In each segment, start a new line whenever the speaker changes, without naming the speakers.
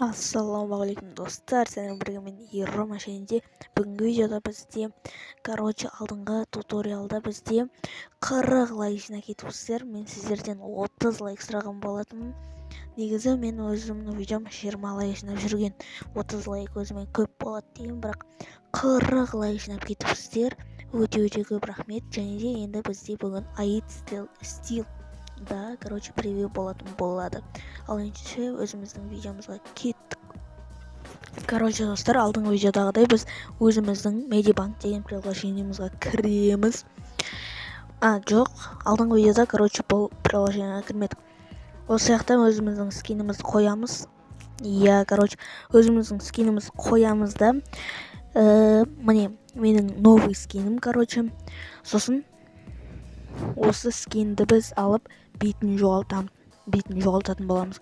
Ассалаумағалейкум достар, сіздермен бірге мен Рома және бүгінгі видеода бізде алдыңғы туториалда бізде 40 лайк жинап кетіпсіздер. Мен сіздерден 30 лайк сұраған болатынмын. Негізі мен өзімнің видеом 20 лайк жинап жүрген, 30 лайк өзіме көп болады деген, бірақ 40 лайк жинап кетіпсіздер. Өте көп рахмет. Және де енді бізде бүгін Аид стил да, превью болады. Ал ендеше өзіміздің видеомызға кеттік. Достар, алдыңғы видеодағыдай біз өзіміздің Медибанк деген приложениемізға кіреміз. Жоқ, алдыңғы видеода, бұл приложенияға кірмедік. Осы жақта өзіміздің скинімізді қоямыз. Өзіміздің скинімізді қоямыз да. Міне, менің новый скинім, сосын осы скинді біз алып бетін жоғалтатын боламыз,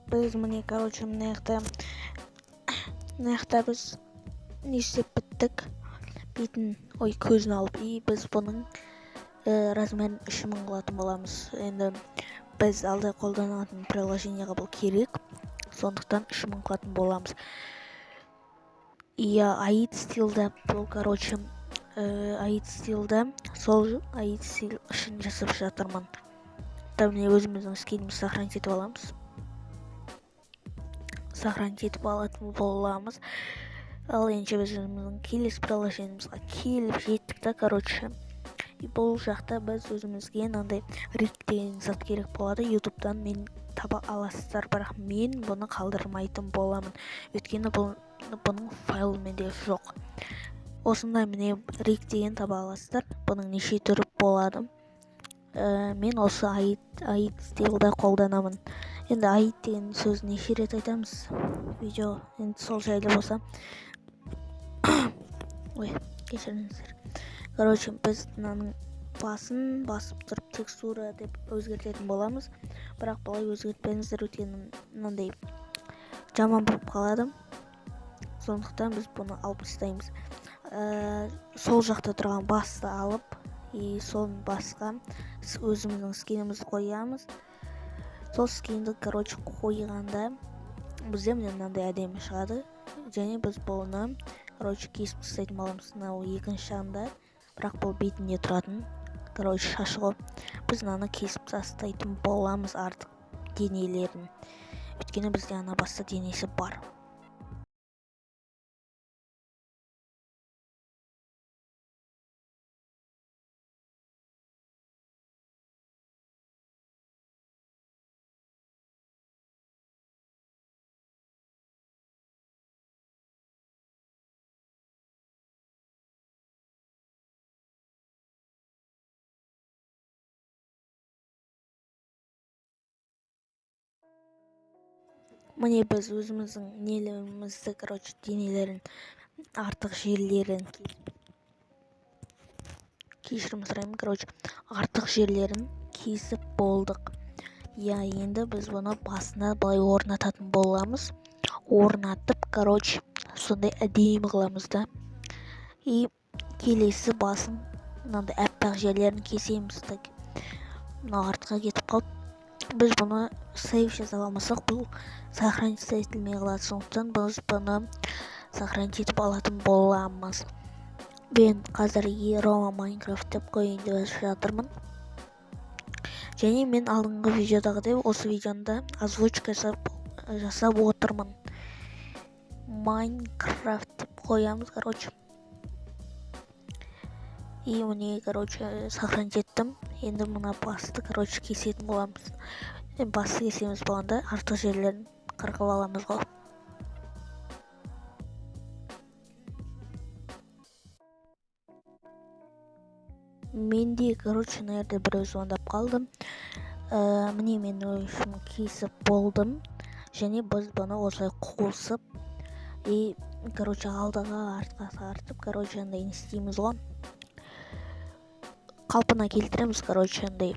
Біз міне, мына жақта біз не істеп біттік. Бетін, көзін алып, біз бұның размерін 3000 қылатын боламыз. Енді біз алда қолданатын приложенияға бұл керек, сондықтан 3000 қылатын боламыз. Аид стилда бұл, Аид стилда сол Аид стил үшін жасап жатырмын. Міне өзіміздің скинімізді сохранить етіп аламыз. Ал енді біз өзіміздің келесі приложениемізға келіп жеттік та, бұл жақта біз өзімізге мынандай рик деген зат керек болады. Ютубтан мен таба аласыздар, бірақ мен бұны қалдырмайтын боламын, өйткені бұның файл менде жоқ. Осындай міне рик деген таба аласыздар. Бұның неше түрі болады. Мен осы Аид стилда қолданамын. Енді Аид деген сөз неше рет айтамыз видео, енді сол жайлы болса. Кешіріңіздер. Біз мынаның басын басып тұрып текстура деп өзгертетін боламыз. Бірақ бұлай өзгертпеңіздер, өйткені мынандай жаман болып қалады. Сондықтан біз бұны алып тастаймыз. Сол жақта тұрған басты алып, соның басқа өзіміздің скинімізді қоямыз. Сол скинді, қойғанда бізде мынандай әдемі шығады. Және біз бұны, кесіп тастайтын боламыз. Мынау екінші жағында, бірақ бұл бетінде тұратын, шашы ғой. Біз мынаны кесіп тастайтын боламыз артық денелерін. Өйткені бізде ана баста денесі бар. Міне біз өзіміздің нелерімізді, денелерін, артық жерлерін, кешірім сұраймын, артық жерлерін кесіп болдық. Енді біз бұны басына былай орнататын боламыз. Орнатып, сондай әдемі қыламыз да. Келесі басын, мынандай әппақ жерлерін кесеміз. Мына артқа кетіп қалды. Біз бұны сейв жасап алмасақ, бұл сохранить етілмей қалады. Сондықтан біз бұны сохранить етіп алатын боламыз. Мен қазір Рома Майнкрафт деп қойын деп жатырмын. Және мен алдыңғы видеодағыдай осы видеода озвучка жасап отырмын. Майнкрафт деп қоямыз, Міне, сохранить еттім. Енді мұна басты, кесетін боламыз. Басты кесеміз болғанда артық жерлерін қырқып аламыз ғой. Менде, мына жерде біреу звондап қалдым. Міне мен өзім кесіп болдым. Және біз бұны осылай қосып, алдыға артқа тартып, андай не істейміз ғой. қалпына келтіреміз. Короче, андай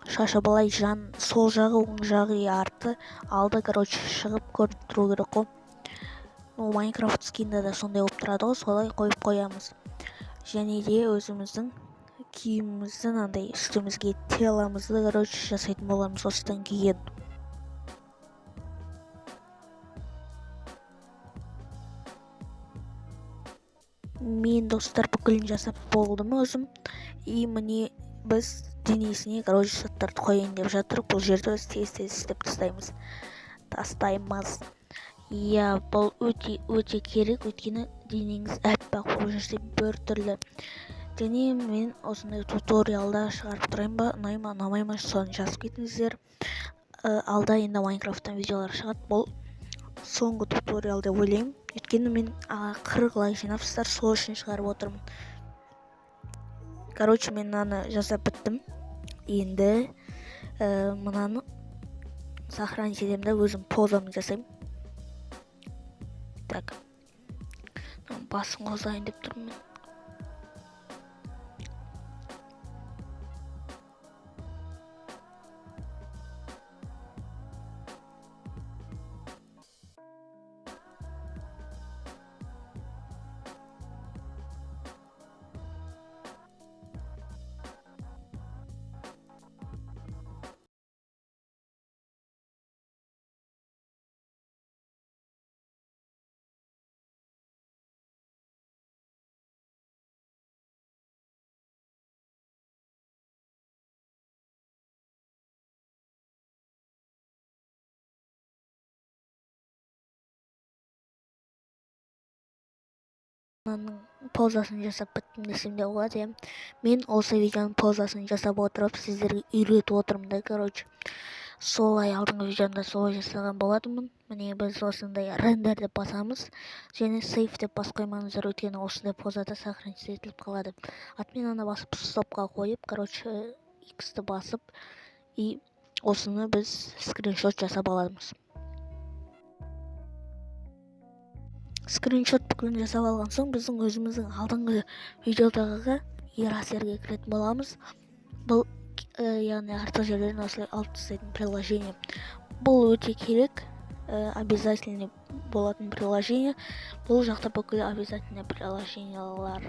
шашы былай жан сол жағы, оң жағы, арты, алды, короче, шығып көрініп тұру керек қой. Майнкрафт скинда да сондай болып тұрады ғой, солай қойып қоямыз. Және де өзіміздің киімімізді андай үстімізге теламызды, короче, жасайтын боламыз осыдан кейін. Мен достар бүкілін жасап болдым өзім. И міне біз денесіне, короче, заттарды қояйын деп жатыр. Бұл жерді біз тез істеп тастаймыз. Иә, бұл өте керек, өйткені денеңіз әппақ болып жүрсе бір түрлі. Және мен осындай туториалда шығарып тұрайын ба, ұнай ма, ұнамай ма, соны жазып кетіңіздер. Алда енді Майнкрафттан видеолар шығады. Бұл соңғы туториал деп ойлаймын. Өйткені мен 40 лайк жинапсыздар, сол үшін шығарып отырмын. Короче, мен мынаны жасап біттім. Енді мынаны сохранить етемін да, өзім позамды жасаймын. Так, басын қозайын деп тұрмын мен. Позасын жасап біттім десем де болады. Мен осы видеоның позасын жасап отырып сіздерге үйретіп отырмын да, короче. Солай алдыңғы видеода солай жасаған болатынмын. Міне біз осындай рендер деп басамыз. Және сейф деп бас қоймаңыздар, өйткені осындай позада сохранить етіліп қалады. Атмен басып стопқа қойып, короче, X-ті басып, и осыны біз скриншот жасап аламыз. Скриншот бүкілін жасап алған соң, біздің өзіміздің алдыңғы видеодағы ерасерге кіретін боламыз. Бұл, яғни артық жерлерін осылай алып тастайтын приложение. Бұл өте керек, обязательный болатын приложение. Бұл жақта бүкіл обязательный приложениялар.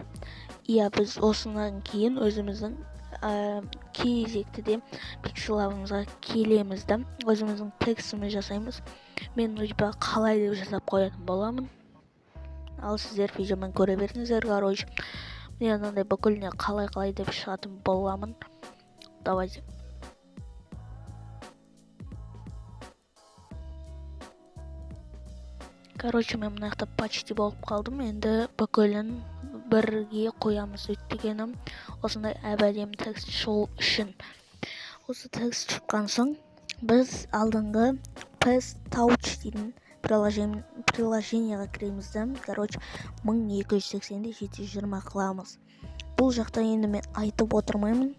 Иә, біз осынан кейін өзіміздің кезектіде пикселавымызға келемізді. Өзіміздің текстіміз жасаймыз. Мен қалай деп жасап қоятын боламын. Ал сіздер видеомен көре беріңіздер, короче. Мен анандай бүкіліне қалай деп шығатын боламын. Давайте. Короче, мен мына жақта почти болып қалдым. Енді бүкілін бірге қоямыз, өйткені осындай әбәдем текст шығу үшін. Осы текст шыққан соң, біз алдыңғы PestTouch дейтін приложениеға кіреміз. Короче, 1280-де 720 қыламыз. Бұл жақта енді мен айтып отырмаймын.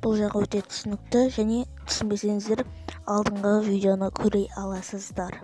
Бұл жағы өте түсінікті, және түсінбесеңіздер алдыңғы видеоны көре аласыздар.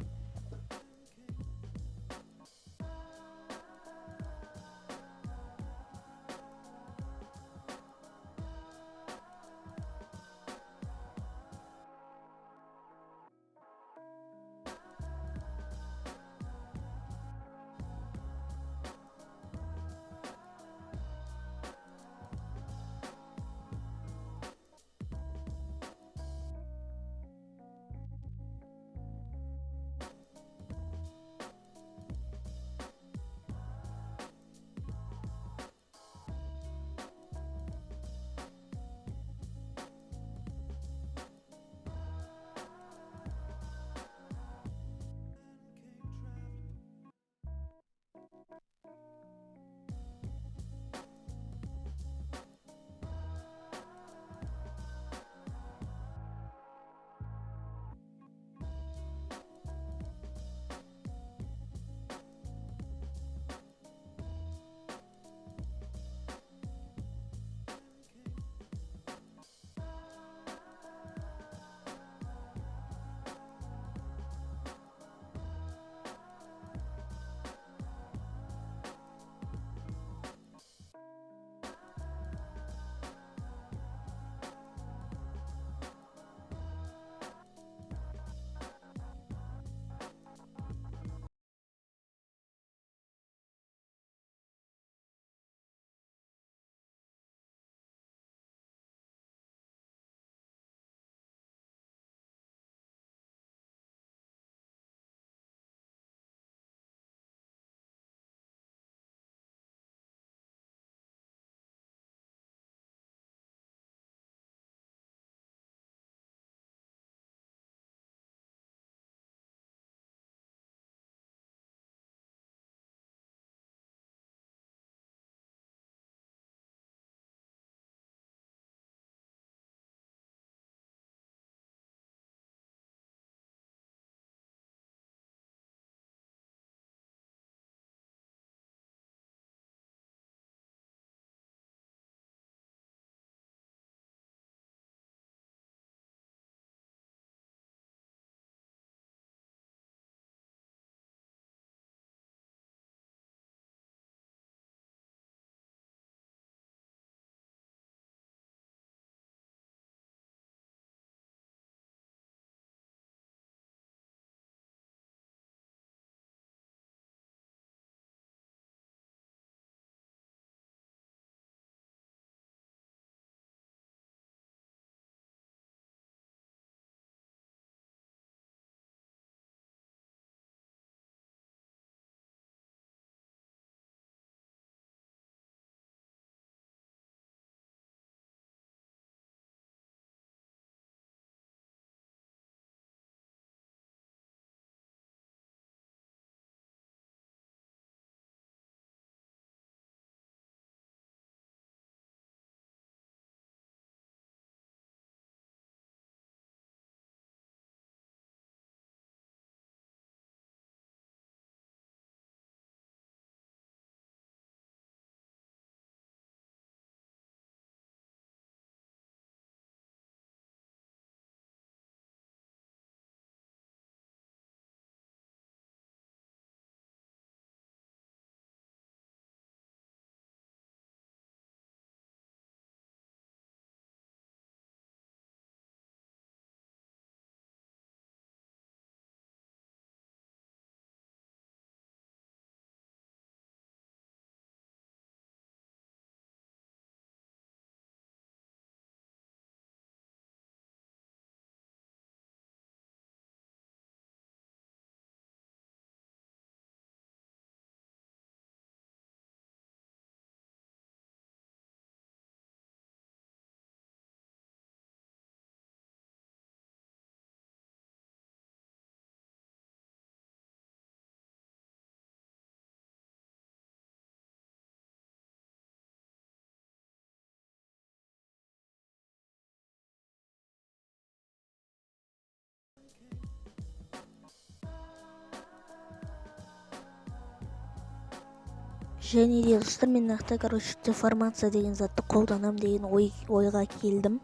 Және де достар, мен нақты деформация деген затты қолданам деген ойға келдім.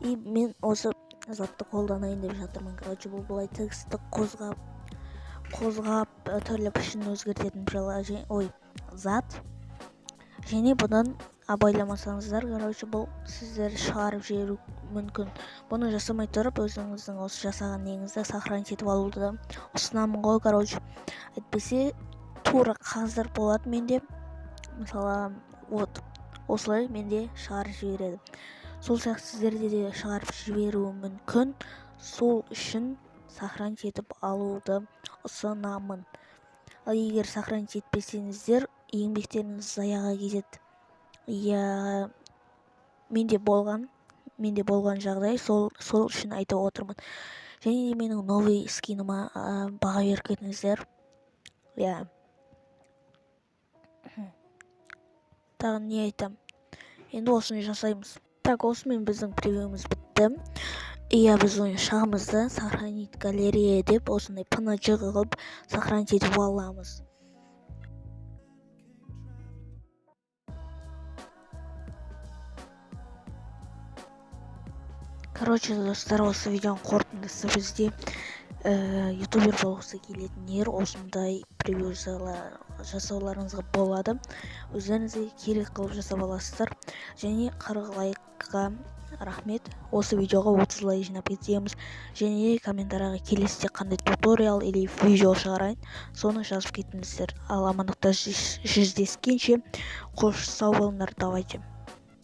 И мен осы затты қолданайын деп жатырмын. Бұл былай текстті қозғап түрлі пішін өзгертетін зат. Және бұдан абайламасаңыздар, бұл сіздер шығарып жіберу мүмкін. Бұны жасамай тұрып, өзіңіздің осы жасаған неңізді сохранить етіп алуды ұсынамын ғой. Әйтпесе тура қазір болады менде. Мысалы, осылай менде шығарып жібереді. Сол сияқты сіздерде де шығарып жіберуі мүмкін. Сол үшін сохранить етіп алуды ұсынамын. Ал егер сохранить етпесеңіздер, еңбектеріңіз заяға кетеді. Менде болған жағдай, сол үшін айтып отырмын. Және де менің новый скиніма баға беріп кетіңіздер. Тағы не айтам? Енді осыны жасаймыз. Так, осымен біздің превьюіміз бітті. Біз ойын шағымызды сохранить галерея деп осындай PNG қылып сохранить етіп аламыз. Достар, осы видеоның қорытындысы бізде ютубер болғысы келетіндер осындай превью жасауларыңызға болады. Өздеріңізге керек қылып жасап аласыздар. Және 40 лайкқа рахмет. Осы видеоға 30 лайк жинап кетеміз. Және комментарияға келесіде қандай туториал или видео шығарайын, соны жазып кетіңіздер. Ал амандықта жүздескенше қош сау болыңдар, давайте.